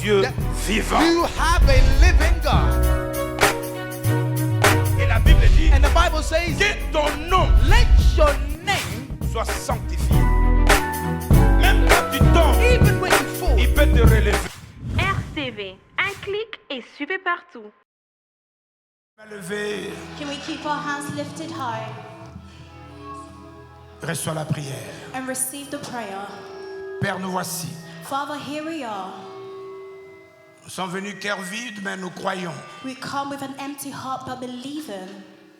Dieu vivant. You have a living God. Et la Bible dit And the Bible says, que ton nom let your name, soit sanctifié. Même quand tu tombes, even when you fall, il peut te relever. RCV, un clic et suivez partout. Lever, Can we keep our hands lifted high reçois la prière. and receive the prayer? Père, nous voici. Father, here we are. Nous sommes venus cœur vide, mais nous croyons. We come with an empty heart but believing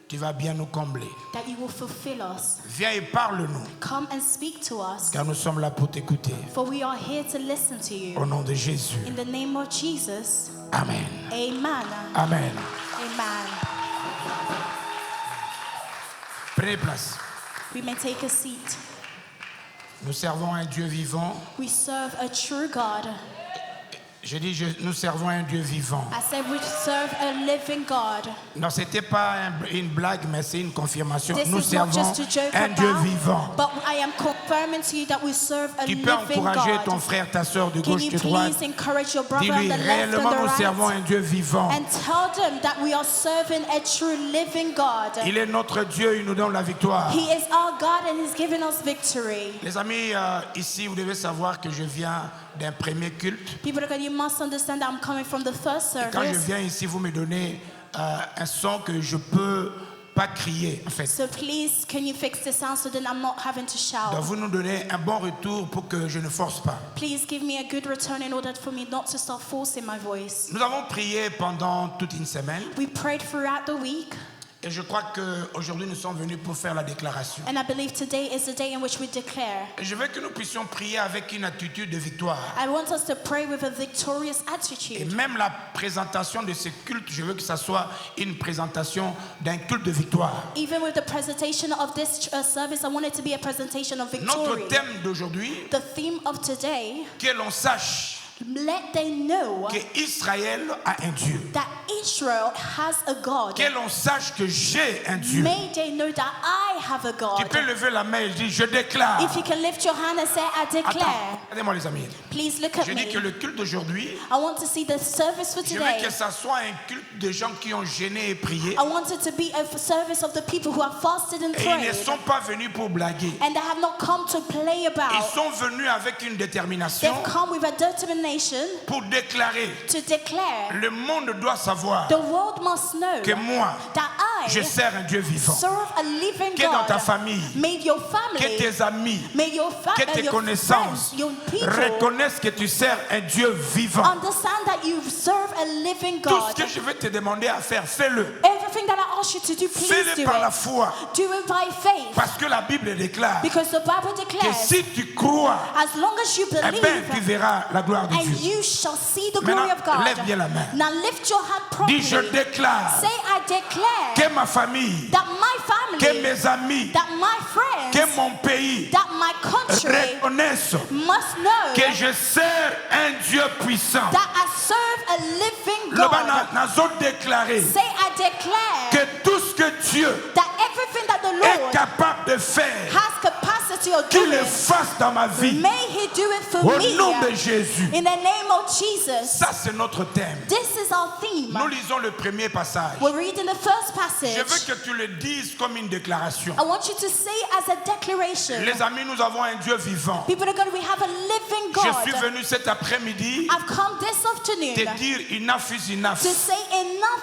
Tu vas bien nous combler. that you will fulfill us. Viens et parle-nous, Come and speak to us, car nous sommes là pour t'écouter. for we are here to listen to Au you. nom de Jésus. In the name of Jesus, Amen. amen. Amen. Amen. Prenez place. We may take a seat. Nous servons un Dieu vivant. We serve a true God. Je dis, nous servons un Dieu vivant. I said we serve a living God. Non, c'était pas une blague, mais c'est une confirmation. This Nous is not servons just to joke un Dieu about, vivant. but I am confirming to you that we serve a Tu peux living encourager ton God. frère, ta soeur de Can gauche, you de droite. please encourage your brother on Dis-lui, the left réellement, and nous the servons right un Dieu vivant. and tell them that we are serving a true living God. Il est notre Dieu, il nous donne la victoire. He is our God and He's given us victory. Les amis, ici, vous devez savoir que je viens d'un premier culte. People of God, you must understand that I'm coming from the first Et quand je service. viens ici, vous me donnez un son que je peux pas crier, en fait. So please, can you fix the sound so that I'm not having to Donc shout? vous nous donnez un bon retour pour que je ne force pas. Please give me a good return in order for me not to start forcing my voice. Nous avons prié pendant toute une semaine. We prayed throughout the week. Et je crois qu'aujourd'hui, nous sommes venus pour faire la déclaration. And I believe today is the day in which we declare. Et je veux que nous puissions prier avec une attitude de victoire. I want us to pray with a victorious Et attitude. même la présentation de ce culte, je veux que ça soit une présentation d'un culte de victoire. Even with the presentation of this service, I want it to be a presentation of Notre victory. thème d'aujourd'hui, The theme of today, que l'on sache let them know qu'Israël a un Dieu. that Israel has a God. Que l'on sache que j'ai un Dieu. May they know that I have a Tu God. peux lever la main et dire, je déclare. If you can lift your hand and say, I Attends, declare. regardez-moi les amis. Please look at Je dis me. que le culte d'aujourd'hui, I want to see the service for je veux today. que ça soit un culte de gens qui ont gêné et prié. I want it to be a service of the people who have fasted and Et ils ne prayed. sont pas venus pour blaguer. And they have not come to play Ils about. sont venus avec une détermination They've come with a determination pour déclarer. to declare. Le monde doit savoir The world must know que moi, that je I sers un Dieu vivant. serve a living Que dans ta God. famille, May your que family, tes amis, may your que tes your connaissances friends, your people reconnaissent que tu sers un Dieu vivant. understand that you serve a living Tout God. ce que je vais te demander à faire, fais-le. Everything that I ask you to do, please Fais-le do par la it. foi. Do it by faith. Parce que la Bible déclare Because the Bible que declares, si tu crois, as long as you eh ben, tu believe, verras la gloire de and Dieu. you shall see the glory Maintenant, of God. lève bien la main. Now lift your hand properly. Dis, je déclare Say, I declare que ma famille, that my que family, mes amis, that my friends, que mon pays that my country reconnaissent must know que je sers un Dieu puissant. that I serve a living Le God. nous déclaré Say, I declare que tout ce que Dieu that everything that the est Lord capable de faire, has capacity of qu'il le doing, fasse dans ma vie. may He do it for Au me. nom de Jésus. In the name of Jesus. Ça, c'est notre thème. This is our theme. Nous lisons le premier passage. We're reading the first Je veux passage. que tu le dises comme une déclaration. I want you to say as a declaration. Les amis, nous avons un Dieu vivant. People of God, we have a living Je suis God. venu cet après-midi I've come this afternoon te dire enough is enough. to say enough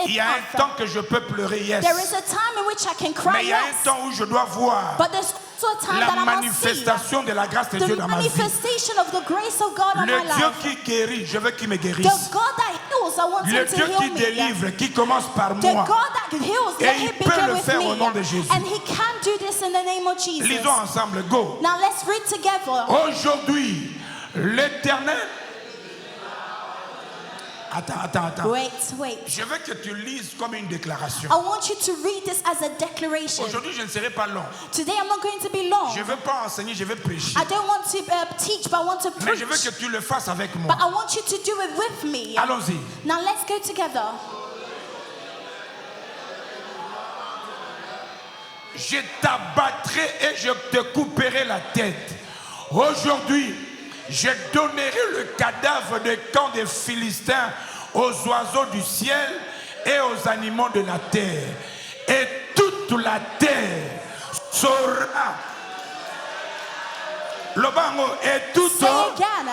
Il is y a un enough. temps que je peux pleurer, yes. There is a time in which I can cry, Mais il y a un yes. temps où je dois voir But there's also a time la that I must see manifestation de la grâce de Dieu the dans ma vie. manifestation of the grace of God on Le my Dieu life. qui guérit, je veux qu'il me The guérisse. God that heals, I want Le Him to Dieu qui heal me. délivre, qui commence par The moi. God that heals, Et let il Him peut begin le with faire au nom de me. Jésus. And He can do this in the name of Jesus. Lisons ensemble, go. Now let's read together. Aujourd'hui, l'Éternel... Attends. Wait. Je veux que tu lises comme une déclaration. I want you to read this as a declaration. Aujourd'hui, je ne serai pas long. Today I'm not going to be long. Je ne veux pas enseigner, je veux prêcher. I don't want to teach, but I want to Mais preach. je veux que tu le fasses avec moi. But I want you to do it with me. Allons-y. Now let's go together. Je t'abattrai et je te couperai la tête. Aujourd'hui, Je donnerai le cadavre des camps des Philistins aux oiseaux du ciel et aux animaux de la terre. Et toute la terre saura. Lobango et tout Say again.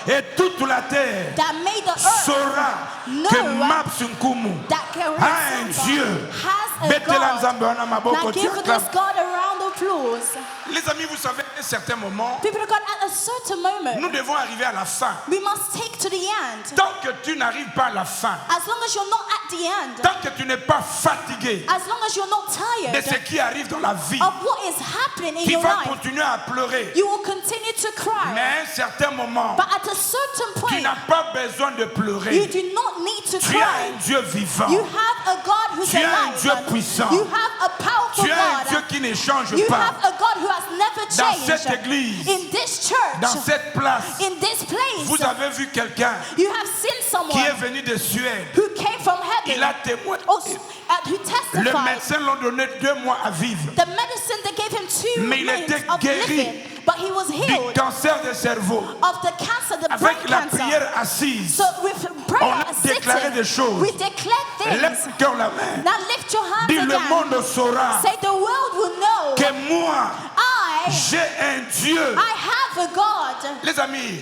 et toute la terre That made the earth saura know que Mapsunkumu that can a un Dieu. has a Betela God. Nzambe wana Now maboko give tu this acclames. God a round of applause. Les amis, vous savez, à un certain moment, People of God, at a certain moment, nous devons arriver à la fin. we must take to the end. Tant que tu n'arrives pas à la fin, As long as you're not at the end, tant que tu n'es pas fatigué as long as you're not de tired ce qui arrive dans la vie, of what is happening in tu your vas life, continuer à pleurer. you will continue to cry. Mais à un certain moment, But at a certain tu point, n'as pas besoin de you pleurer. do not need to Tu as un cry. Dieu vivant. You have a God who's Tu as un Dieu alive. puissant. You have a powerful Tu as un Dieu God. qui ne change You pas. have a God who has never Dans cette changed. église, In this dans church, cette place, in this vous place, avez vu quelqu'un you have seen qui est someone venu de Suède. who came from Il heaven, a témoigné. who Le testified. médecin lui a donné 2 mois à vivre. The medicine they gave him 2 Mais il était minutes of guéri living, but he was Du healed cancer du cerveau. of the cancer, the brain Avec la cancer. prière assise, So with on prayer a déclaré des sitting, choses. we declare things. Lève cœur la main. Now lift your hands Dis, le again. monde saura Say the world will know que moi, I j'ai un Dieu. have a God. Les amis,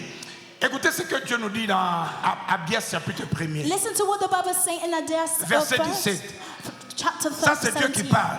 écoutez ce que Dieu nous dit dans Abias chapitre 1er. Listen to what the Bible is saying in Isaiah Verset 17. chapter Ça, c'est Dieu qui 17. parle.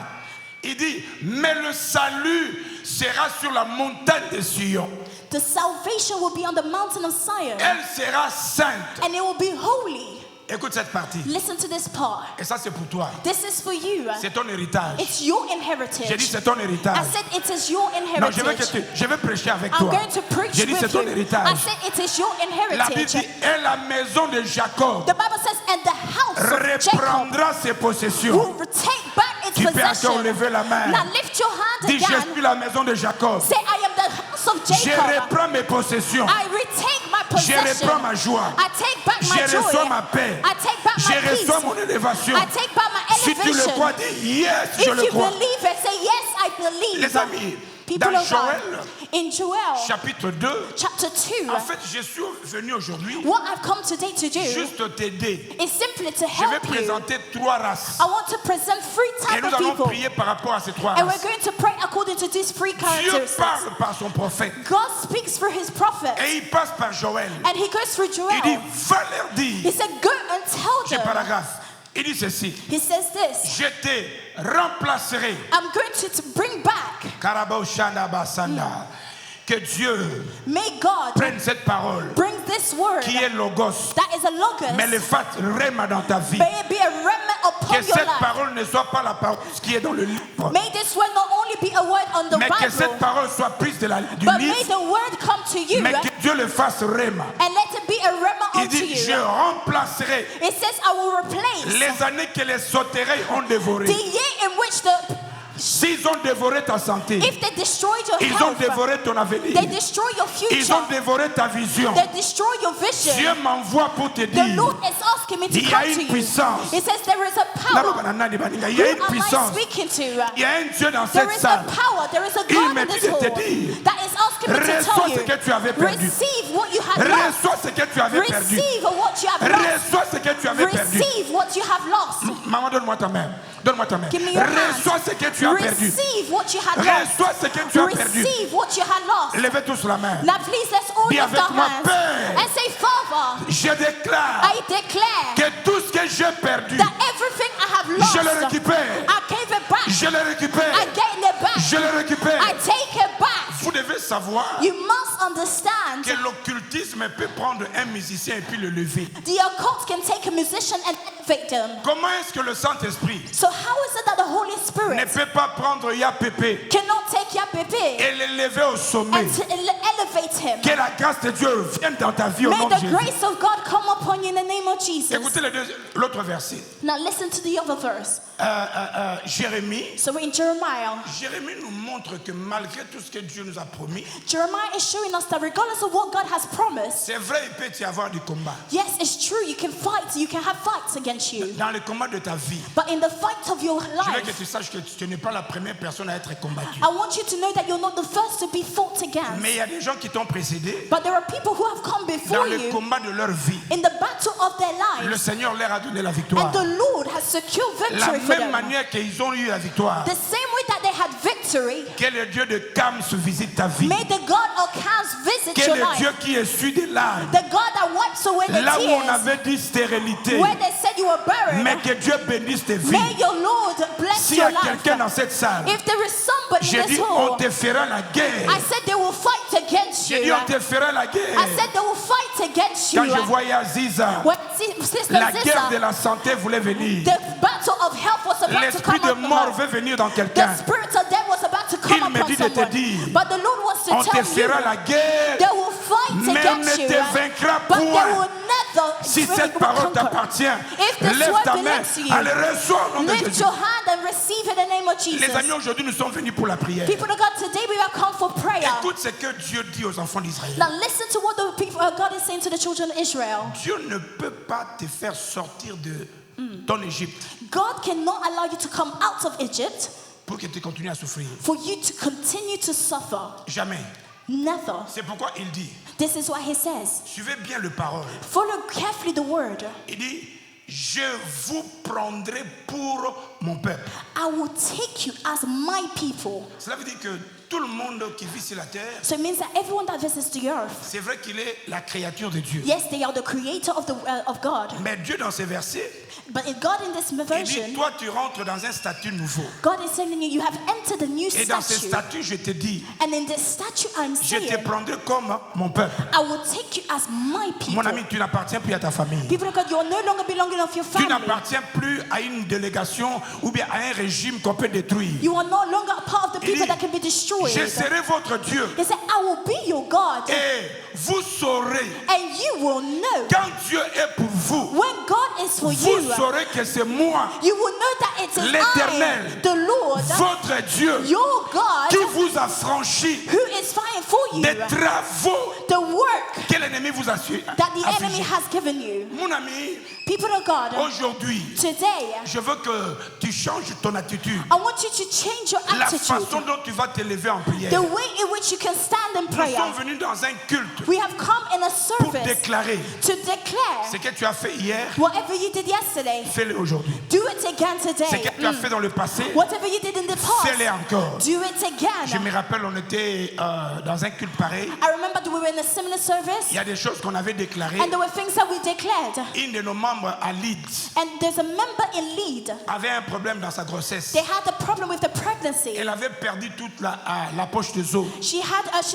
Il dit, mais le salut sera sur la montagne de Sion. The salvation will be on the mountain of Zion, Elle sera sainte. and it will be holy. Écoute cette partie. Listen to this part. Et ça, c'est pour toi. This is for you. C'est ton héritage. It's your J'ai dit, inheritance. c'est ton I héritage. said it is your Non, inheritance. je vais prêcher avec I'm toi. going to preach J'ai dit, c'est with ton you. I héritage. said it is your La Bible inheritance. dit, et la maison de Jacob The Bible says, and the house of Jacob reprendra ses possessions. will take back its Tu peux encore possession. lever la main. Now lift your hand Dis, je again. suis la maison de Jacob. Say, I am the house of Je Jacob. reprends mes possessions. I retake my Je possession. reprends ma joie. I take back my Je joy. reçois ma paix. I take back Je my peace. reçois mon élévation. I take back my Si tu le elevation. crois, dis yes, je If le you crois. believe it, say yes, I believe. Les amis, People dans of God, Joël, in Joel chapitre 2, chapter 2, en fait, je suis venu aujourd'hui what I've come today to do juste t'aider. is simply to Je vais help you. présenter 3 races. I want to present 3 Et types nous of allons people. prier par rapport à ces 3 And we're races. going to pray according to these 3 Dieu characteristics. parle par son prophète. God speaks through his prophet. Et il passe par Joël. And he goes through Il dit, Joel. va leur He dire. said, go and tell J'ai them. paragraphe. Il dit ceci. He says this. Je te remplacerai. I'm going to bring back. Karabao Shanda Basanda. Que Dieu May God prenne cette parole bring this word qui est logos, that is a logos. mais le fasse réma dans ta vie. May it be a remnant upon Que your cette life. parole ne soit pas la parole qui est dans le livre, May this word not only be a word on the mais que cette Bible, parole soit prise du but may livre, the word come to you mais que Dieu le fasse réma. and let it be a remnant Il unto dit, je you. remplacerai It says, I will replace les années que les sauterelles ont dévorées. the year in which S'ils ont dévoré ta santé, if they destroyed your ils ont health, dévoré ton avenir, they destroy your ils ont future, dévoré ta vision. they destroy your Dieu vision. m'envoie pour te The dire, Lord is asking me to il y a come to une you. puissance. It says there is a power. il y a une Who am I puissance. speaking to? Il y a un Dieu dans There cette is a salle. power, there is a Il God me in dit this de hall te dire, that is asking me to reçois tell ce you, que tu avais perdu. receive what you have lost. Reçois ce que tu avais perdu. Receive what you have lost. Reçois ce que tu avais perdu. Receive what you have lost. Maman, donne-moi ta main. Donne-moi ta main. Give me your hand. Reçois ce que tu as perdu. Receive what you had Reçois lost. ce que tu as perdu. Receive what you had lost. Levez tous la main. Now please let's all Dis lift avec our moi, hands Père. and say, Father, Je déclare I declare que tout ce que j'ai perdu, that everything I have lost, je le récupère. I gave it back. Je le récupère. I gain it back. Je le récupère. I take it back. Vous devez savoir You must understand que l'occultisme peut prendre un musicien et puis le lever. the occult can take a musician and elevate them. Comment est-ce que le Saint-Esprit So how is it that the Holy ne Spirit peut pas prendre Yapépé cannot take Yapepe et l'élever au sommet? and to elevate him? Que la grâce de Dieu vienne dans ta vie au May nom de the Jésus. grace of God come upon you in the name of Jesus. Écoutez l'autre verset. Now listen to the other verse. Jérémie. So in Jeremiah, Jérémie nous montre que malgré tout ce que Dieu nous a promis, Jeremiah is showing us that regardless of what God has promised, c'est vrai, il peut y avoir du combat. yes, it's true, you can fight, you can have fights against you. Dans le combat de ta vie, But in the fight of your je veux que life, tu saches que tu n'es pas la première personne à être combattue. I want you to know that you're not the first to be fought against. Mais il y a des gens qui t'ont précédé But there are people who have come dans before le you combat de leur vie. in the battle of their Le lives. Seigneur leur a donné la victoire. And the Lord has secured La victory for même them. manière qu'ils ont eu la victoire. The same way that they had victory, Que le Dieu de Cam visite ta vie. may the God of Calm visit Que your le life. Dieu qui essuie des larmes. The God that wipes away the Là où on tears, avait dit stérilité. where they said you were buried, Mais que Dieu bénisse tes vies. may your Lord bless S'il y a your quelqu'un dans life. cette salle, If there is somebody j'ai in dit this on hall, te fera la guerre. I said they will fight against J'ai dit you. on te fera la guerre. I said they will fight against you. Quand je voyais Aziza, When Sister la guerre de Ziza, la santé voulait venir. the battle of health was about to L'esprit come de upon mort her. veut venir dans The quelqu'un. spirit of death was about to come Il me upon dit de te someone. dire, But the Lord wants to On te tell fera you, la guerre, they will fight mais on against ne you, te vaincra but they point. will never Si cette parole t'appartient, If this lève word ta main, belongs to you, allez, reçois au nom de lift Jésus. your hand and receive in the name of Jesus. Les amis, aujourd'hui, nous sommes venus pour la prière. People of God, today we have come for prayer. Écoute ce que Dieu dit aux enfants d'Israël. Now listen to what the people, God is saying to the children of Israel. Dieu ne peut pas te faire sortir de ton Égypte God cannot allow you to come out of Egypt pour que tu continues à souffrir. for you to continue to suffer. Jamais. Never. C'est pourquoi il dit, This is what he says. suivez bien le parole. Follow carefully the word. Il dit, je vous prendrai pour mon peuple. I will take you as my people. Cela veut dire que tout le monde qui vit sur la terre, So it means that everyone that visits the earth, c'est vrai qu'il est la créature de Dieu. yes, they are the creator of God. Mais Dieu dans ces versets, But in God in this il version, dit, toi tu rentres dans un statut nouveau. God is telling you, you have entered a new Et dans ces statute. statuts, je te dis, And in this statute, I'm je te saying, prendrai comme mon peuple. I will take you as my people. Mon ami, tu n'appartiens plus à ta famille. People of God, you are no longer belonging of your Tu family. n'appartiens plus à une délégation ou bien à un régime qu'on peut détruire. You are no longer a part of the Il people dit, that can be destroyed. je serai votre Dieu. He said, I will be your God. Et vous saurez, And you will know. quand Dieu est pour vous, When God is for vous you, saurez que c'est moi, you will know that it is l'Éternel, I, the Lord, votre Dieu, your God, qui vous a franchi who is fighting for you. des travaux The work que l'ennemi vous a su. that the enemy has given you. Mon ami, People of God, aujourd'hui, today, je veux que tu changes ton attitude. I want you to change your La attitude. façon dont tu vas te lever en prière. The way in which you can stand in Nous prayer. sommes venus dans un culte We have come in a pour service déclarer to declare ce que tu as fait hier, whatever you did yesterday, fais-le aujourd'hui. do it again Ce today. que tu as fait dans le passé, Whatever you did in the fais-le past, encore. do it Je me again. rappelle, on était dans un culte pareil. I remember that we were in a similar service, Il y a des choses qu'on avait déclarées. and there were things that we declared. Une de nos membres à Leeds And there's a member in Lead. avait un problème dans sa grossesse. They had a problem with the pregnancy. Elle avait perdu toute la poche de eau. She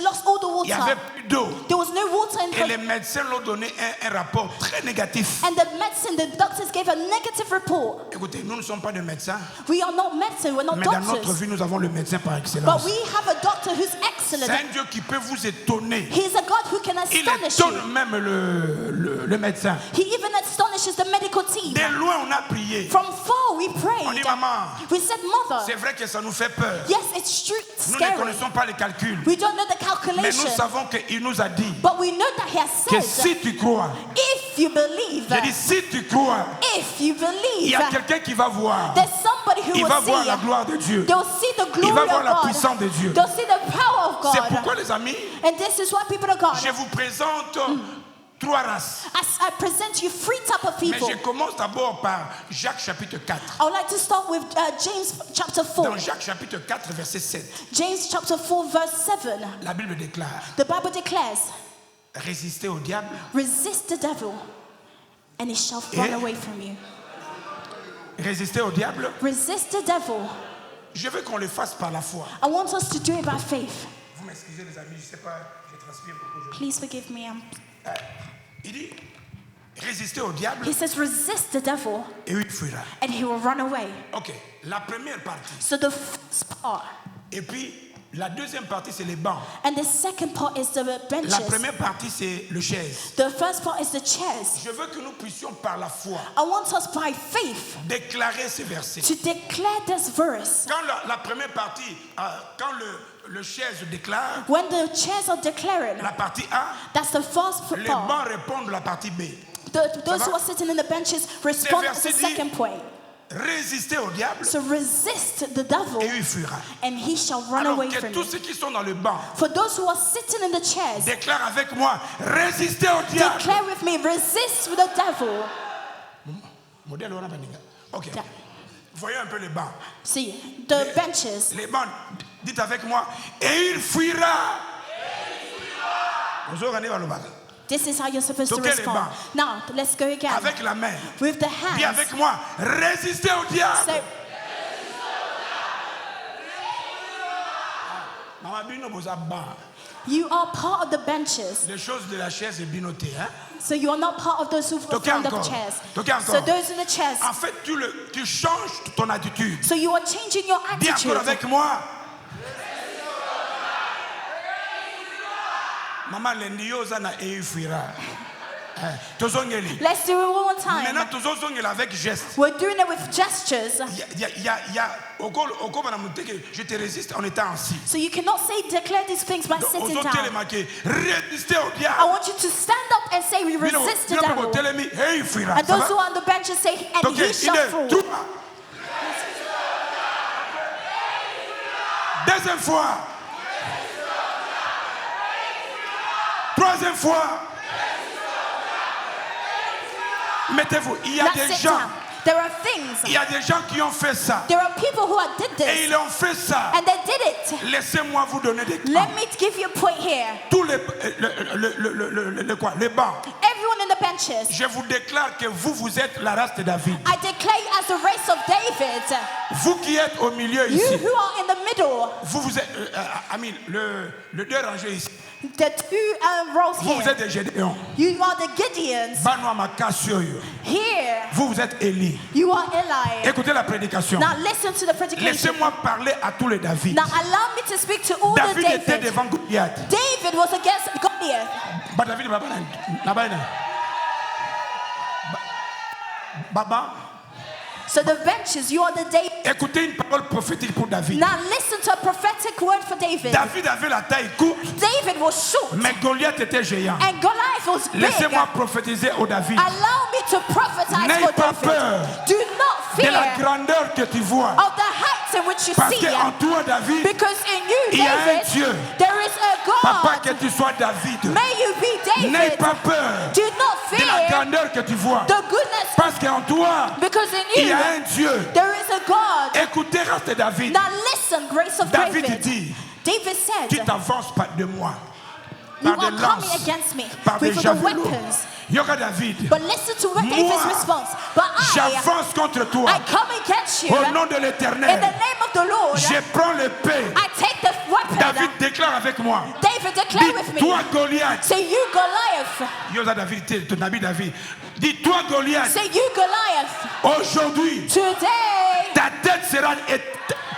lost all the Il n'y avait water. plus d'eau. There was no water in Et les her. médecins l'ont donné un rapport très négatif. And the doctors gave a negative report. Écoutez, nous ne sommes pas des médecins, We are not medicine, we're not mais dans notre doctors. vie, nous avons le médecin par But excellence. we have a doctor who's C'est excellent. un Dieu qui peut vous étonner. He's a God who can Il astonish étonne you. même le médecin. He even astonishes the medical team. De loin, on a prié. From far we On dit, prayed. maman, We said, Mother, c'est vrai que ça nous fait peur. yes, it's true, Nous ne scary. connaissons pas les calculs. We don't know the Mais nous calculation. savons qu'il nous a dit But we know that He has que said, si tu crois, if you believe, j'ai dit si tu crois, if you il y believe, a quelqu'un qui va voir. there's somebody who Il will va voir la see. gloire de Dieu. They'll see the Il va glory voir of la God. puissance de Dieu. They'll see the power of C'est God. pourquoi, les amis, And this is why people of God, je vous présente trois races. as I present you three type of Mais people. je commence d'abord par Jacques chapitre 4. I would like to start with James chapter 4. Dans Jacques chapitre 4, verset 7, James chapter 4 verse 7. la Bible déclare, The Bible declares, résistez au diable resist the devil and he shall run away from you. Résistez au diable. Resist the devil. Je veux qu'on le fasse par la foi. I want us to do it by faith. Vous m'excusez les amis, je ne sais pas, je transpire beaucoup aujourd'hui. Please forgive me. Il dit, résistez au diable He says, resist the devil et il fuira. and he will run away. Ok, la première partie. So the first part. Et puis, la deuxième partie, c'est les bancs. And the second part is the La benches. première partie, c'est le chaise. The first part is the chairs. Je veux que nous puissions par la foi I want us by faith déclarer ces versets. to declare this verse. Quand la première partie, quand le chaise déclare, When the chairs are declaring, la partie A, that's the first les part. bancs répondent à la partie B. Those va? who are sitting in the benches respond to verset the dit- second point. résister au diable So resist the devil, et il fuira. and he shall run Alors away que from tous you. ceux qui sont dans le banc For those who are sitting in the chairs, déclarent avec moi, résistez au diable. declare with me, resist the devil. Modèle, on a pas dit. Ok. Yeah. Voyez un peu les bancs. See, the benches. Les bancs, dites avec moi, et il fuira. Vous aurez le bac. This is how you're supposed to Donc, quel est respond. bas? Now, let's go again. Avec la main. With the Dis hands. avec moi, résistez au diable. So, Maman Bino boza ba. you are part of the benches. Les choses de la chaise est binotée, hein? So you are not part of those who are Toquez from the encore. chairs. Toquez So encore. those in the chairs. En fait, tu changes ton attitude. So you are changing your Dis attitude. encore avec moi. Maman Lendioza na eufira. Tozongeli. Let's do it one more time. Maintenant, tozongeli avec geste. We're doing it with gestures. Je te résiste en étant assis. So you cannot say declare these things by sitting down. Résister au I diable. want you to stand up and say we resist the devil. And those who are on the benches say, and he shall fall. Deuxième fois. Troisième fois. Mettez-vous. Il y a Now des sit gens. down. There are things. Il y a des gens qui ont fait ça. There are people who have did Et this. ils ont fait ça. And they did it. Laissez-moi vous donner des Let me give you a point here. tous les bancs. Everyone in the benches. Je vous déclare que vous êtes la race de David. I declare you as the race of David. Vous qui êtes au milieu You ici. who are in the middle. Vous êtes, le deux rangées ici. The two rows Vous here. êtes des Gédéons. You are the Gideons. Banoua Makasio. Here. Vous êtes Élie. You are Eli. Écoutez la prédication. Now listen to the predication. Laissez-moi parler à tous les David. Now allow me to speak to all David the était David. devant Goliath. David was against Goliath. Bah, David, Baba, So the benches, you are the David. écoutez une parole prophétique pour David. Now listen to a prophetic word for David. David avait la taille courte, David was short mais Goliath était géant. and Goliath was big. Laissez-moi prophétiser au David. Allow me to prophesize N'aie for pas David. peur Do not de la fear grandeur que tu vois. of the heights in which you Parce see. qu'en toi, David, Because in you, il y a un David, Dieu. there is a Papa, God. que tu sois David. May you be N'aie David. pas peur Do not de la fear grandeur que tu vois. the goodness. Parce qu'en toi, Because in il y you, a un Dieu. there is a God. Écoutez, reste David. Now listen, grace of David David. dit, David tu said, t'avances pas de moi. you Par are des coming lances, against me par des with the javelots. weapons. Yoga David, But listen to what Moi, David's response. But j'avance contre toi. I come against you Au nom de in the l'Éternel, name of the Lord. je prends l'épée. I take the weapon. David déclare avec moi. David, declare with Dis, toi me. Goliath. Say you Goliath. Yoga David, ton ami David. Dis-toi Goliath. Say you Goliath. Aujourd'hui, Today, ta tête sera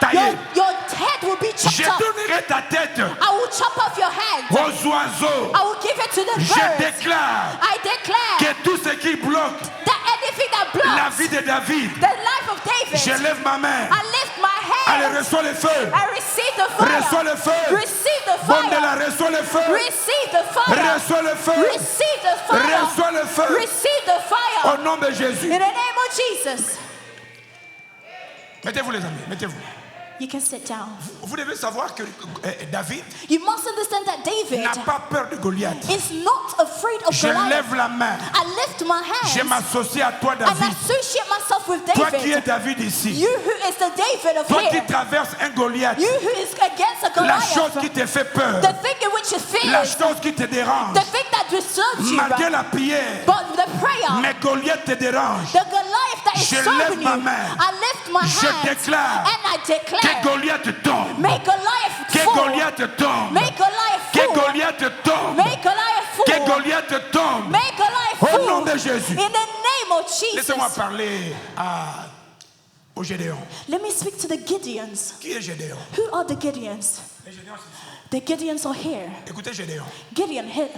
taillée. your head will be Je chopped off. donnerai ta tête I will chop off your head. aux oiseaux. I will give it to the Je birds. déclare I declare que tout ce qui bloque that anything that la blocks vie de David, the life of David, je lève ma main. I lift my Allez, hand. reçois le feu. I receive the fire. Reçois le feu. Receive the Bondela, fire. reçois le feu. Receive the fire. Reçois le feu. Receive the fire. Reçois le feu. Receive the Au fire. nom de Jésus. In the name of Jesus. Mettez-vous les amis, mettez-vous. You can sit down. Vous devez savoir que David You must understand that David n'a pas peur de Goliath. is not afraid of Je Goliath. lève la main. I lift my Je hands m'associe à toi, and David. associate myself with Toi qui es David. David ici. You who is the David of Toi qui here. traverses un Goliath. You who is against a La chose Goliath. qui te fait peur. The thing in which you La fear. chose qui te dérange. The thing that disturbs you. Malgré la prière. But the prayer. Mais Goliath te dérange. The Goliath that is Je serving lève ma you. main. I lift my Je hands. déclare And I que declare. Goliath tombe. May Goliath Que fall. Goliath tombe. May Goliath Que fall. Goliath tombe. May Goliath Que fall. Goliath tombe. May Goliath Au fall. nom de Jésus. In the name of Jesus. Laissez-moi parler au Gédéon. Let me speak to the Gideons. Qui est Gédéon? Who are the Gideons? Les Gédéons, c'est ici. The Gideons are here. Écoutez Gédéon. Gideon here.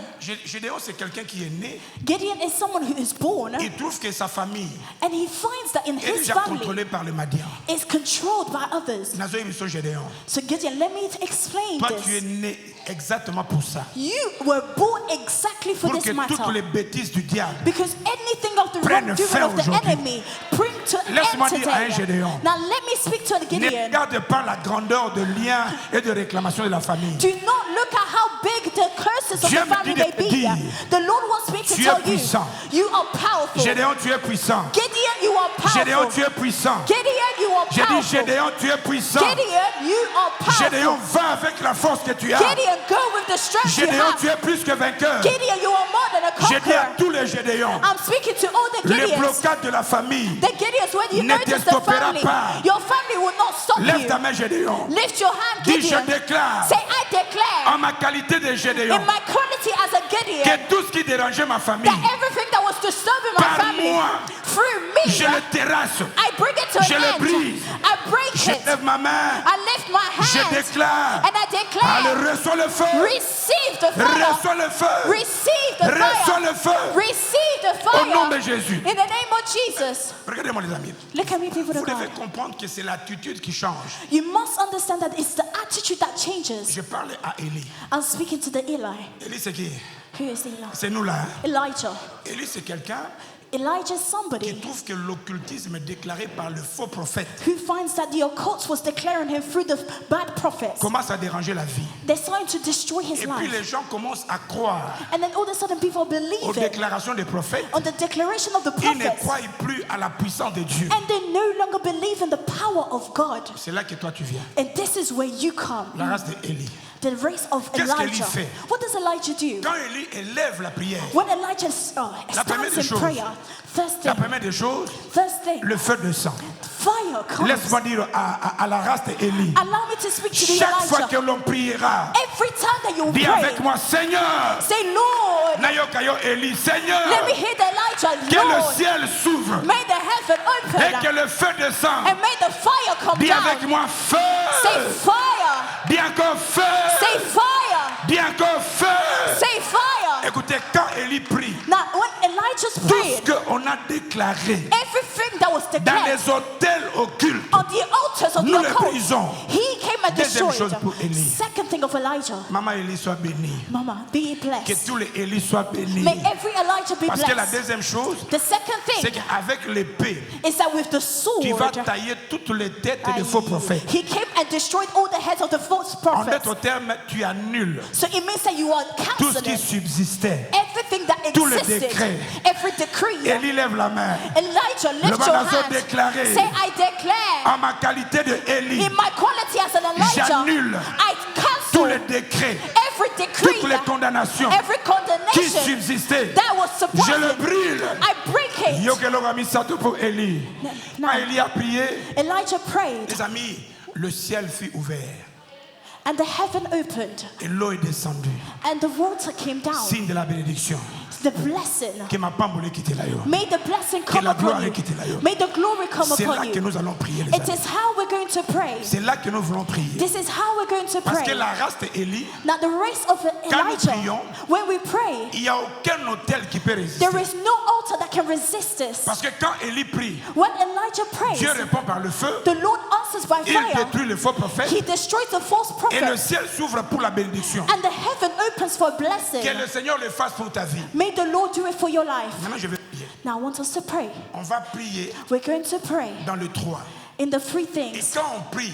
Gédéon, c'est quelqu'un qui est né. Gideon is someone who is born Il trouve que sa famille and he finds that in est his déjà family contrôlée par le Madian. is controlled by others. Nazo Gédéon. So Gideon, let me explain Toi, tu es this. né exactement pour ça. You were born exactly for Pour this que matter. toutes les bêtises du diable Because anything of the prennent wrongdoing fin of the aujourd'hui. enemy bring to Laisse-moi end dire à un today. Gédéon. Now let me speak to the Ne Gideon. regarde pas la grandeur de lien et de réclamation de la famille. Do not look at how big the curses of Dieu the me family dit may de be. dire, The Lord wants me to tu es tell puissant. you are powerful. Gédéon, tu es puissant. Gideon, you are Gédéon, powerful. tu es puissant. Gideon, you are J'ai dit, powerful. Gédéon, tu es puissant. Gideon, you are Gédéon, powerful. va avec la force que tu as. Gideon, go with the strength you Gédéon, have. tu es plus que vainqueur. Gideon, you are more than a J'ai dit à conqueror. tous les Gédéons, I'm speaking to all the les Gideons. blocades de la famille. The Gideons, when you Ne te notice the stoppera family, pas. your family will not stop Lève ta you. main, Gédéon. Lift your hand, Dis, je Gideon. déclare, Say, I declare, en ma qualité de Gédéon, in my quality as a Gideon, que tout ce qui dérangeait ma famille, that everything that was disturbing my par family, moi, through me, je le terrasse. I bring it to je an le end. brise. I break Je it. lève ma main. I lift my Je hand. déclare. And I declare, Allez, reçois le feu. receive the fire. Reçois le feu. Receive the Reçois fire. le feu. Receive the Au nom de fire. Jésus. In the name of Jesus. Regardez-moi les amis. Look at me, people Vous of devez God. comprendre que c'est l'attitude qui change. You must understand that it's the attitude that changes. Je parle à Élie. I'm speaking to the Eli. Élie, c'est qui? Who is Eli? C'est nous là. Hein? Elijah. Élie, c'est quelqu'un Elijah is qui somebody trouve que l'occultisme est déclaré par le faux prophète who finds that the occult was declaring him through the bad prophets. commence à déranger la vie. They're starting to destroy his Et puis life. les gens commencent à croire And then all of a sudden people aux believe it déclarations des prophètes. on the declaration of the Ils ne prophets. croient plus à la puissance de Dieu. And they no longer believe in the power of God. C'est là que toi tu viens. And this is where you come. La race d'Élie. The race of Qu'est-ce qu'Élie Elijah. fait? What does Elijah do? Quand Élie élève la prière, When Elijah La première stands des in choses. prayer, first la thing, première des choses, le feu de sang. fire comes. Laisse-moi dire à la race d'Élie. Allow me to speak to the Chaque fois que Elijah. l'on priera, Every time that you dis pray, avec moi, Seigneur, say, Lord, Nayokayo Élie, let Seigneur, me hear the Elijah, que le Lord, ciel s'ouvre may the heaven et que open le feu descende. and may the fire come Dis avec down. moi, feu. Say fire, Dis encore feu. say fire, Dis encore feu. say fire. Écoutez, quand Élie prie, Now, when Elijah's tout prayed, ce qu'on a déclaré everything that was dans declared les hôtels occultes, on the altars of nous the les occult, brisons. he came and Deuxième destroyed. chose pour Élie. Second thing of Elijah, Maman Élie soit bénie. Mama, be Que blessed. tous les Élie soient bénis. May every Elijah be Parce que la blessed. deuxième chose, The second c'est thing qu'avec l'épée, is that with the tu vas sword, tailler toutes les têtes des faux prophètes. he came and destroyed all the heads of the false En prophets. d'autres termes, tu annules So it means that you are tout ce qui canceling subsistait. everything that tous les existed, décrets. every decree. Élie lève la main. Elijah, lift your Levantation hand. déclarée. Say, I declare, En ma qualité de Élie, in my quality as an Elijah, j'annule I tous les cancel décrets, every decree, toutes les condamnations every qui condemnation subsistaient. that was Je le supposed. brûle. I break it. Yokeloramisato pour Élie. Now, Quand Élie a prié, Elijah prayed, les amis, le ciel fut ouvert and the heaven opened, et l'eau est descendue. and the water came down. Signe de la bénédiction. The blessing. Que ma pamboule quitte là. May the blessing come la gloire upon you. quitte là. May the glory come C'est là upon que you. nous allons prier, les It amis. is how we're going to pray. C'est là que nous voulons prier. This is how we're going to Parce que pray. la race d'Élie, Now the race of Quand nous Elijah, prions, when we pray, il n'y a aucun hôtel qui peut résister. there is no altar that can resist this. Parce que quand Élie prie, When Elijah prays, Dieu répond par le feu, the Lord answers by il fire. détruit les faux prophètes He destroys the false et le prophets, ciel s'ouvre pour la bénédiction. and the heaven opens for blessing. Que le Seigneur le fasse pour ta vie. May the Lord do it for your life. Maintenant, je vais prier. Now I want us to pray. On va prier We're going to pray dans le 3. in the three Et things. quand on prie,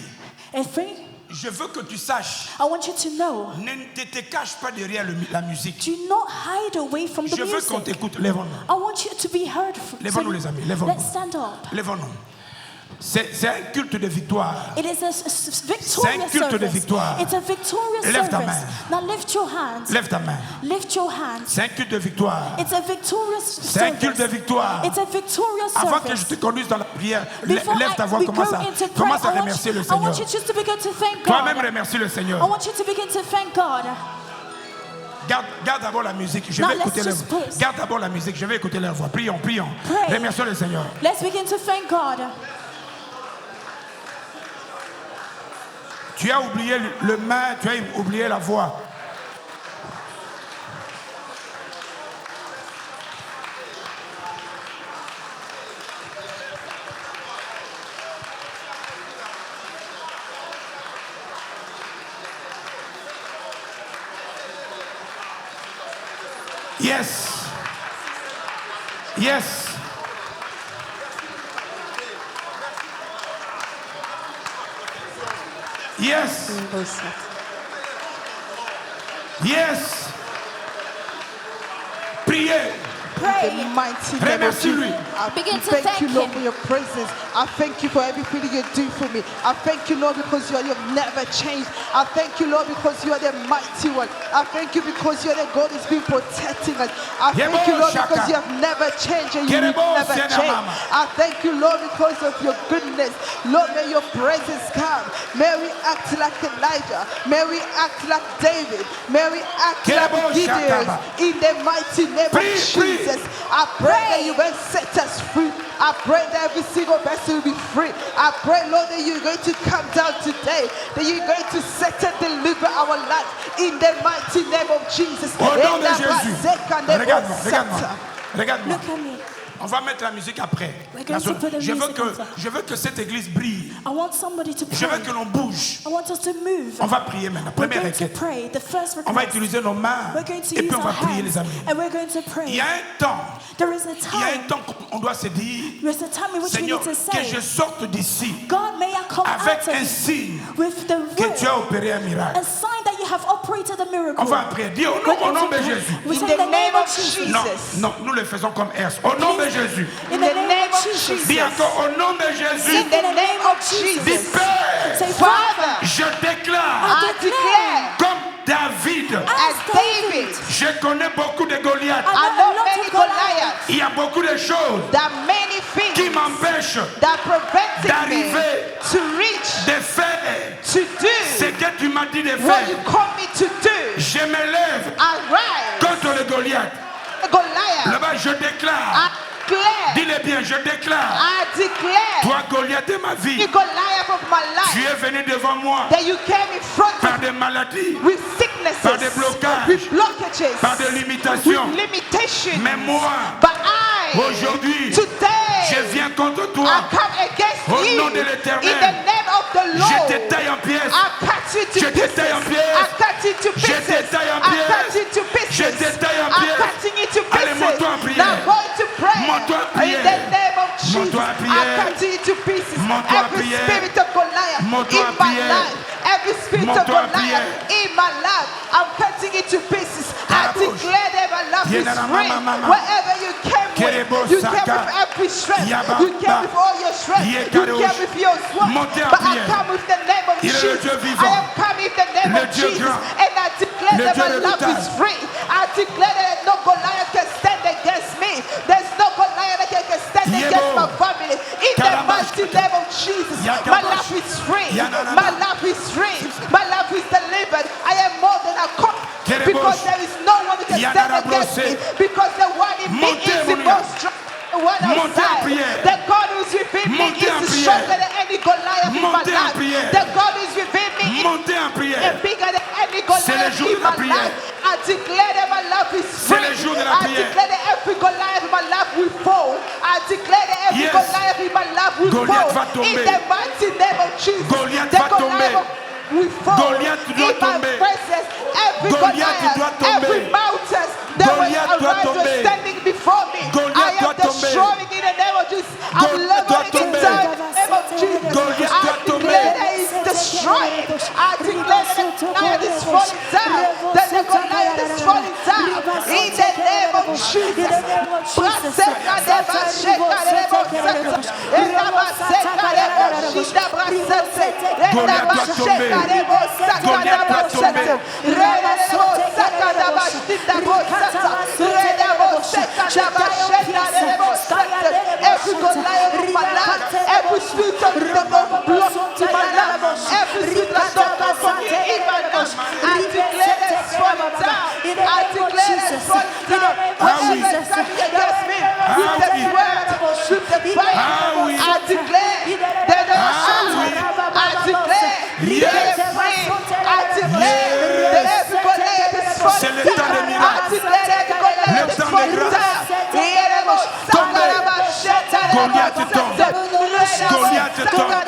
And three, je veux que tu saches, I want you to know, ne te cache pas derrière la musique. do not hide away from the Je veux qu'on music. t'écoute. Lèvons-nous. I want you to be heard. Lèvons-nous, les amis. Lèvons-nous. Let's stand up. Lèvons-nous. C'est un culte de victoire. It is a C'est un victorious culte de service. victoire. It's a victorious Lève ta service. main. Now lift your hands. Lève ta main. Lift your hands. C'est un culte de victoire. It's a victorious C'est un culte de service. victoire. It's a victorious Avant que je service. te conduise dans la prière, Before lève ta voix, we commence go à into prayer, commence à I remercier le want Seigneur. you just to begin to thank Toi-même God. remercie le I Seigneur. want you to begin to thank God. Garde d'abord la musique. Je Now vais let's écouter leur just voix. pause. Garde d'abord la musique. Je vais écouter leur voix. Prions, prions. Pray. Remercions le Seigneur. Let's begin to thank God. Tu as oublié le main, tu as oublié la voix. Yes. Yes. Yes. Yes. Priez. Pray. In the mighty name of Remercie-lui. Jesus. I Begin to thank thank you, Lord, him. for your presence. I thank you for everything you do for me. I thank you, Lord, because you've never changed. I thank you, Lord, because you are the mighty one. I thank you because you're the God who's been protecting us. I thank you, Lord, because you have never changed and you will never change. I thank you, Lord, because of your goodness. Lord, may your presence come. May we act like Elijah. May we act like David. May we act like Gideon. In the mighty name of Jesus. I pray that you will set us free. I pray that every single person will be free. I pray, Lord, that you're going to come down today, that you're going to set and deliver our life in the mighty name of Jesus. Au nom de Jésus. Regarde-moi, regarde-moi. Regarde-moi. Look at me. On va mettre la musique après. We're going to put the Je music after. veux que cette église brille. I want somebody to Je veux pray. que l'on bouge. I want us to move. On va prier maintenant. We're Première going to requête. pray. The first On va request. utiliser nos mains We're going to et use puis on va our prier les hands amis. and we're going to Il y a pray. un temps. There is a Il y a un time. temps qu'on doit se dire, There's a time in which we Seigneur, need to que je say, sorte d'ici God, may I come avec out of un it signe with the que tu as word, opéré un miracle. a sign that you have operated a miracle. On va prier. Dis au We're nom going de to pray. Jésus. We In say the in the name name of of Jesus. Non, Jesus. non, nous le faisons comme S. Au nom de Jésus. In the name of Jesus. Dis encore au nom de Jésus. In the name of Dis Jesus. Père, Say, Father, je déclare I declare comme David. as David, Je connais beaucoup de Goliaths. I know many Goliaths, Il y a beaucoup de choses there are many qui things m'empêchent that prevented me d'arriver, to reach, de faire to ce do que tu m'as dit de what you faire. call me to do. Je me lève Arise, contre le Goliath. Goliath. Là-bas, je déclare. I declare, Dis-le bien, je déclare. I declare, Toi, Goliath de ma vie, the Goliath of my tu life, es venu devant moi that you came in front par of des maladies, with sicknesses, par des blocages, with blockages, par des limitations. with limitations. Mais moi, But I, aujourd'hui, today, je viens contre I toi. come against Au you nom de in l'Éternel. the name of the Je Lord. te taille en pièces. I cut you to Je te pieces. taille en pièces. I cut you to Je te pieces. taille en I cut pièces. you to pieces. Je te taille en I'm pièces. cutting you to Allez, pieces. monte-toi en prière. Now go to prayer. Monte-toi en In prière. the name of Jesus. Monte-toi en I'm prière. cutting you to pieces. Monte-toi en Every prière. spirit of Goliath Monte-toi in en my prière. life. Every spirit of Monte-toi en Goliath prière. in my life. I'm cutting it to pieces. I Tabosh. declare that my life is Yenana free. mama mama. Wherever you came Kerebo with, you came saka. with every strength. Yababa. You came with all your strength. You Yekadosh. came with your sword. Montez en But I prière. come with the name of Il est le Jesus. Dieu vivant. I am coming in the name Le of Dieu Jesus. grand. And I declare Le that Dieu my life redoutable. is free. I declare that no Goliath can stand against me. There's no Goliath that can stand Yebo. against my family. In the Karabash. mighty name of Jesus. Yakabash. My life is free. Yananana. My life is free. My life is delivered. I am more than a conqueror. Kerebosh. Because there is no one who can stand Yanana against brose. me. Because the one in me Montez, is the mon gars. most strong. The one Montez en outside. prière. The God who's within me Montez en is prière. stronger than any Goliath in my Montez en life. prière. The God who's within me is Montez en prière. bigger than any C'est le Goliath jour in de la my prière. life. I declare that my life is C'est free. le jour de la I prière. declare that every Goliath in my life will fall. I declare that every Yes. Goliath in my life will Goliath fall. va tomber. In the mighty name of Jesus. Goliath The va tomber. will fall. Goliath doit in my tomber. presence, every Goliath Goliath, doit tomber. every mountain that Goliath was doit arise tomber. was standing before me. Goliath I am doit tomber. destroying in the name of Jesus. I'm Goliath doit leveling it tomber. down in the name of Jesus. Goliath I doit tomber. declare that he's destroyed. I declare that the Goliath is falling down. That the Goliath is falling down. In the name of Jesus. Braseka deba sheka debo seta. Edaba seka debo shida brasese. Edaba sheka debo saka debo seta. Reda debo saka deba shida debo seta. Reda debo seka deba sheda debo seta. Every Goliath of my life, every spirit of the block to my life, every spirit that don't come from me in my life, I declare that it's falling down. I declare that it's falling down. Whatever is coming against me, with the word, with the fire, I declare that they are free. I declare that they're free. I declare that every Goliath is falling down. I declare that every Goliath is falling down. Goliath tombe. Goliath tombe.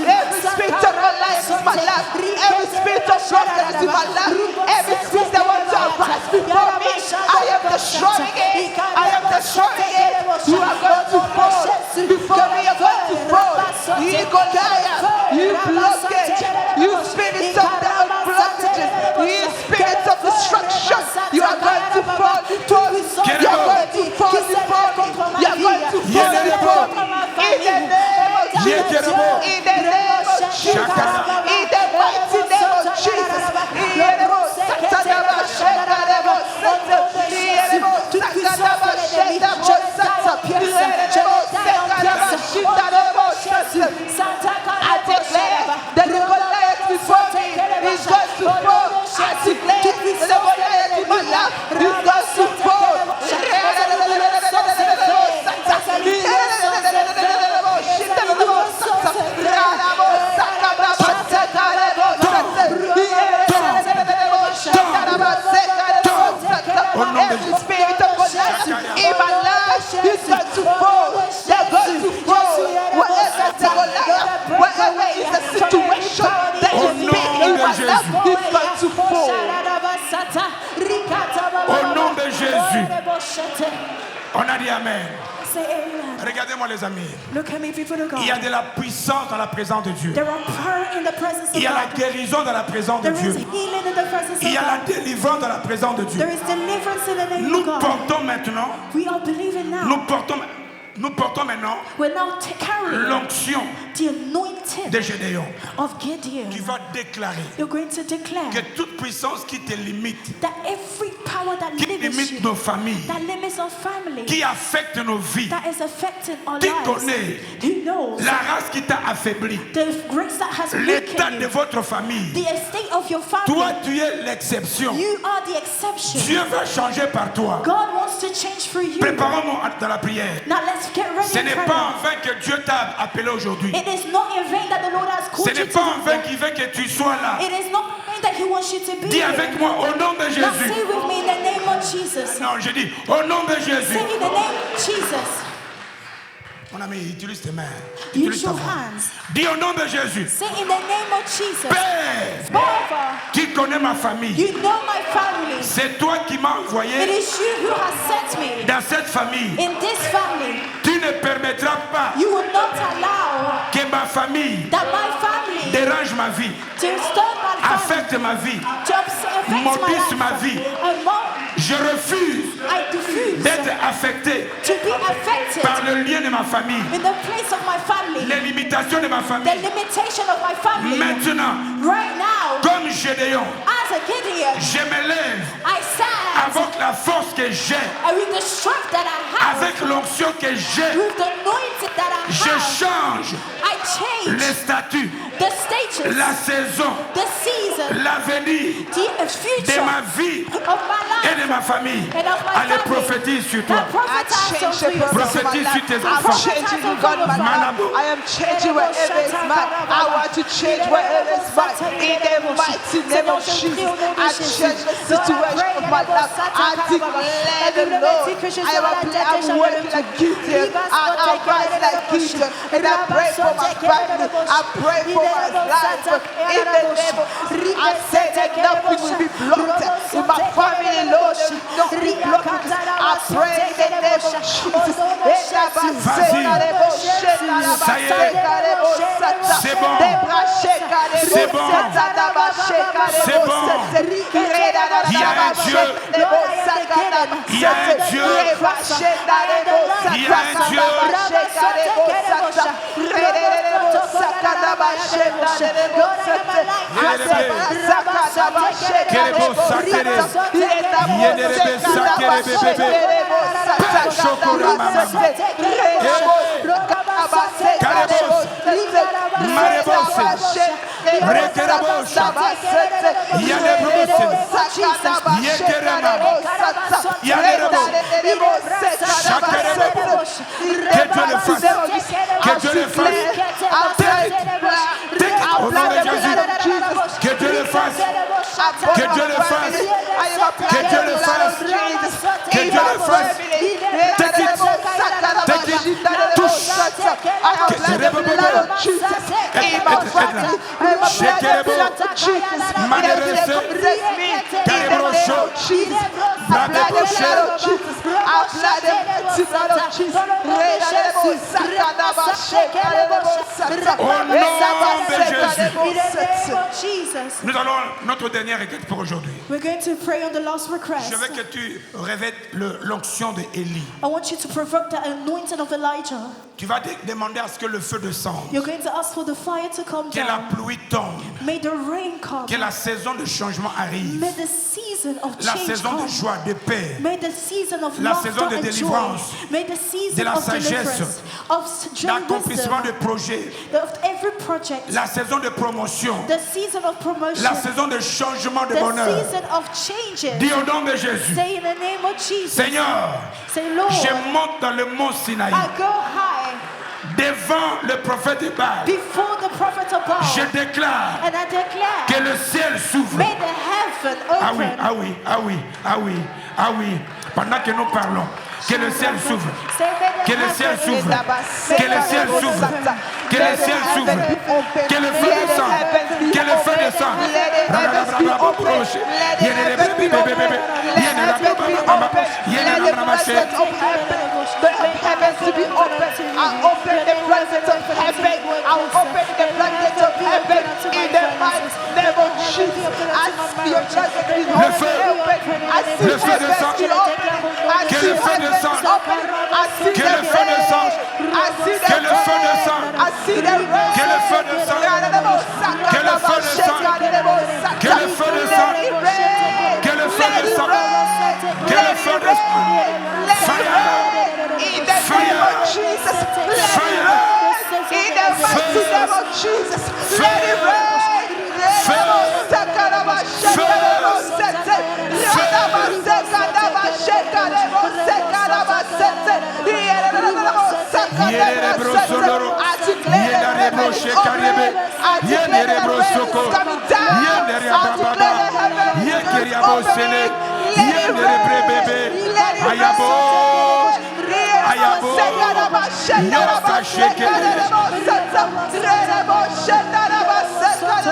Every spirit of Goliath is my life. Every spirit of Goliath is my life. Every spirit that wants to oppress goes before me. I am destroying it. I am destroying it. You are going to fall. Before me, you are going to fall. You Goliath, you blockage, you spirits of the blockages, you spirits of destruction, you are going to fall before me. You are going to fall before me. You are going to fall before me. In the name of Jesus. In the name of Jesus. In the mighty name of Jesus. I declare that the Goliath before me is going to fall. I declare that the Goliath in my life is going to fall. Every spirit of Goliath in my life is going to fall. They're going to fall. Whatever the Goliath, whatever is the situation that is being in my life is going to fall. Au nom de Jésus. On a dit Amen. Regardez-moi les amis. Look at me, people of God. Il y a de la puissance dans la présence de Dieu. There are power in the presence of Il y a la God. guérison dans la présence de There Dieu. is healing in the presence of Il y a la God. délivrance dans la présence de Dieu. There is deliverance in the name Nous of God. portons maintenant, We are believing now. nous portons maintenant We're now carrying l'onction the anointing de Gédéon of Gideon. qui va déclarer You're going to declare que toute puissance qui te limite, that every power that qui limits limite you, nos familles, that limits our family, qui affecte nos vies, that is affecting our qui lives, connaît who knows la race qui t'a affaibli, the grace that has l'état weakened de you, votre famille. the estate of your Toi, family. tu es l'exception. You are the exception. Dieu va changer par toi. God wants to change for you. Préparons-nous dans la prière. Now let's get ready. Ce in n'est prayer. pas en vain que Dieu t'a appelé aujourd'hui. It is not in vain that the Lord has Ce called n'est you pas en to vain be qu'il veut que tu sois là. here. It is not in vain that He wants you to be Dis here. avec moi au nom de Now Jésus. say with me in the name of Jesus. Non, je dis au nom de Jésus. Say in the name of Jesus. Mon ami, utilise tes mains. Use Utilise ta your voix. hands. Dis au nom de Jésus. Say in the name of Jesus. Père, Father, tu connais ma famille. you know my family. C'est toi qui m'as It envoyé is you who has sent me dans cette famille. in this family. Tu ne permettras pas You will not allow que ma famille that my family dérange ma vie, to disturb my family, affecte ma vie. to affect maudisse my ma life. vie. Je refuse I refuse d'être affecté to be affected par le lien de ma famille, in the place of my family, les limitations de ma the famille. limitation of my family. Maintenant, Right now, comme Gédéon, as a Gideon, je me lève I stand avec la force que j'ai, and with the strength that I have, avec l'onction que j'ai, with the anointing that I je have, change I change les statuts, the stages, la saison, the season, l'avenir the de future ma vie of my et life de ma famille. and of my Allez, family. prophétise sur toi. Now prophesy unto yourself. Prophétise sur tes I'm enfants. changing in God, my life. I am changing wherever it's mad. I want to change wherever it's mad. In the mighty name of Jesus, I change the situation of my life. I declare the Lord. I'm working like Gideon. I rise like Gideon. And I pray for my family. I pray for my life. In the name of I say that nothing will be blocked. In my family, Lord, there will not be blocked. I pray in the name of Jesus. C'est bon. C'est bon. C'est bon. Il y a un Dieu. Il y a un Dieu. Il y a un Dieu. Que Dieu le fasse. Au nom de Jésus. Que Dieu le fasse. Que Dieu le fasse. Que Dieu le fasse. Que Dieu le fasse. Take it. Touche. apply the blood of Jesus in my body. I apply the blood of Jesus. Let it possess me in the name of Jesus. Apply the blood of Jesus. Apply the blood of Jesus. Au nom de Jésus. Nous allons notre dernière requête pour aujourd'hui. We're going to pray on the last request. Je veux que tu revêtes l'onction de Élie. I want you to provoke the anointing of Elijah. Tu vas demander à ce que le feu descende. You're going to ask for the fire to come Que la down. pluie tombe. May the rain come. Que la saison de changement arrive. May the season of La change saison come. de joie, de paix. May the season of La laughter saison de and délivrance. joy. May the season De la of sagesse. deliverance, of D'accomplissement de wisdom, projets. of every project. La saison de promotion. The season of promotion. La saison de changement de The bonheur. season of changes. Dis au nom de Jésus. Say in the name of Jesus. Seigneur, Say, Lord, je monte dans le mont Sinaï. I go high Devant le prophète Baal. before the prophet of Baal. Je déclare And I declare, que le ciel s'ouvre. may the heaven Ah oui, open. ah oui, ah oui, ah oui, ah oui. Pendant que nous parlons, que le ciel s'ouvre. Say, may the Que le ciel heaven s'ouvre. open. Que le ciel s'ouvre. Que le ciel s'ouvre. Que le feu descende. Que le feu descende. The heavens to be open. I open the floodgates of heaven. I open the floodgates of heaven in the mighty name of Jesus. I see your children be open. I see heavens be open. I see heavens open. I see Que the le feu rain. descende. I see the Que le feu rain. descende. I see the rain. Que le feu descende. Que le feu descende. Que le feu descende. Que le feu descende. Que le feu descende. Fire. In the name of Jesus, let it rain. In the mighty name of Jesus, let it rain.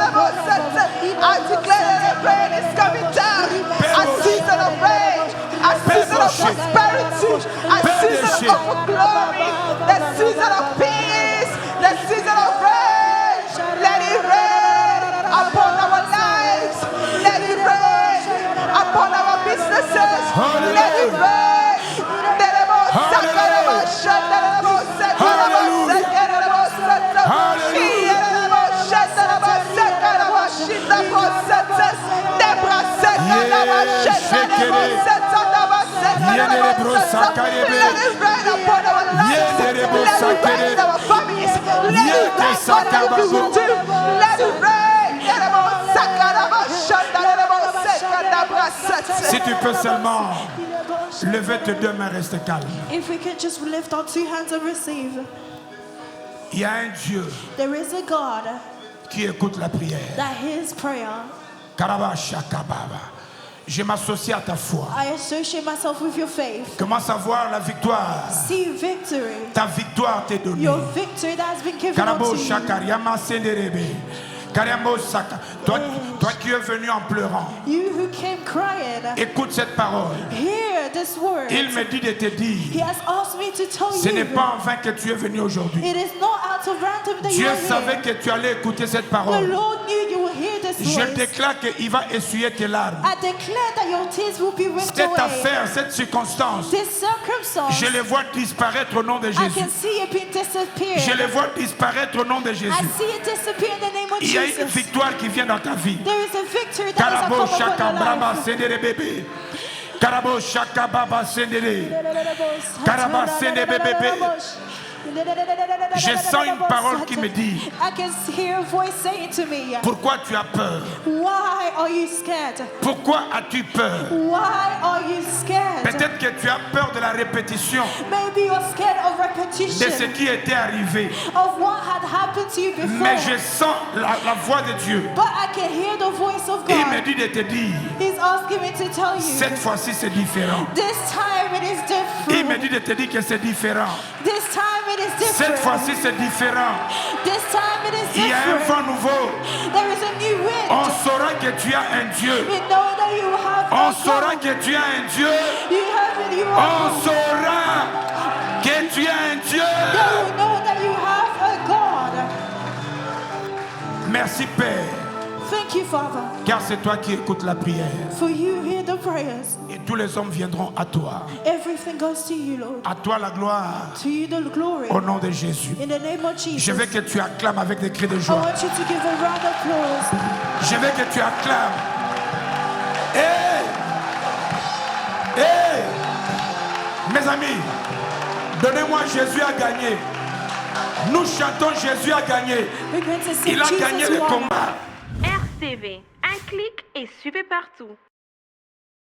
I declare that rain is coming down. A season of rain, a season of prosperity, a season of glory, the season of peace, the season of rain. Let it rain upon our lives. Let it rain upon our businesses. Let it rain. Si tu peux seulement lever tes deux mains, reste calme. If we can just lift our two hands and receive. Il y a un Dieu There is a God qui écoute la prière. that hears prayer. Karabashakababa. Je m'associe à ta foi. I associate myself with your faith. Commence à voir la victoire. See victory. Ta victoire t'est donnée. Your victory that has been given Karabo unto you. Shakariama Senderebe. Karamo Saka. Toi qui es venu en pleurant. You who came crying. Écoute cette parole. Hear this word. Il me dit de te He dire. has asked me to tell Ce n'est you. pas en vain que tu es venu aujourd'hui. It is not out of random that you Dieu are savait here. que tu allais écouter cette The parole. Lord knew you will hear this Je voice. déclare qu'il va essuyer tes larmes. I declare that your tears will be ripped Cette away. affaire, cette circonstance, This circumstance, je les vois disparaître au nom de I can Jésus. see it being disappeared. Je les vois disparaître au nom de I Jésus. see it disappear in the name of Il y a une Jesus. victoire qui vient dans ta vie. There is a victory that is Karabo upon shaka your braba life. sendere bébé. Karabo shaka baba sendere. Karaba sende bébé. Je sens une parole qui me dit. I can hear a voice saying to me, Pourquoi tu as peur? why are you scared? Pourquoi as-tu peur? Why are you scared? Peut-être que tu as peur de la répétition Maybe you're scared of de repetition, ce qui était arrivé. of what had happened to you before. Mais je sens la voix de Dieu. But I can hear the voice of Il me God. dit de te dire, He's asking me to tell you, cette fois-ci c'est différent. this time it is Il me different. dit de te dire que c'est différent. This time time it is different. Cette fois-ci, c'est différent. This time it is Il y a un different. vent nouveau. There is a new wind. On saura que tu as un Dieu. We know that you have On a saura God. que tu as un Dieu. You On have saura que tu as un Dieu. that we know that you have a God. Merci Père, Thank you, Father, car c'est toi qui écoutes la prière. for you hear the prayers. Et tous les hommes viendront à toi. Everything goes to you, Lord. À toi la gloire. To you the glory. Au nom de Jésus. In the name of Jesus. Je veux que tu acclames avec des cris de I joie. want you to give a round of applause. Je veux que tu acclames. Hey! Hey! Mes amis, donnez-moi Jésus a gagné. Nous chantons Jésus a gagné. We're going to sing Il a Jesus gagné le won. combat. RCV, un clic et suivez partout.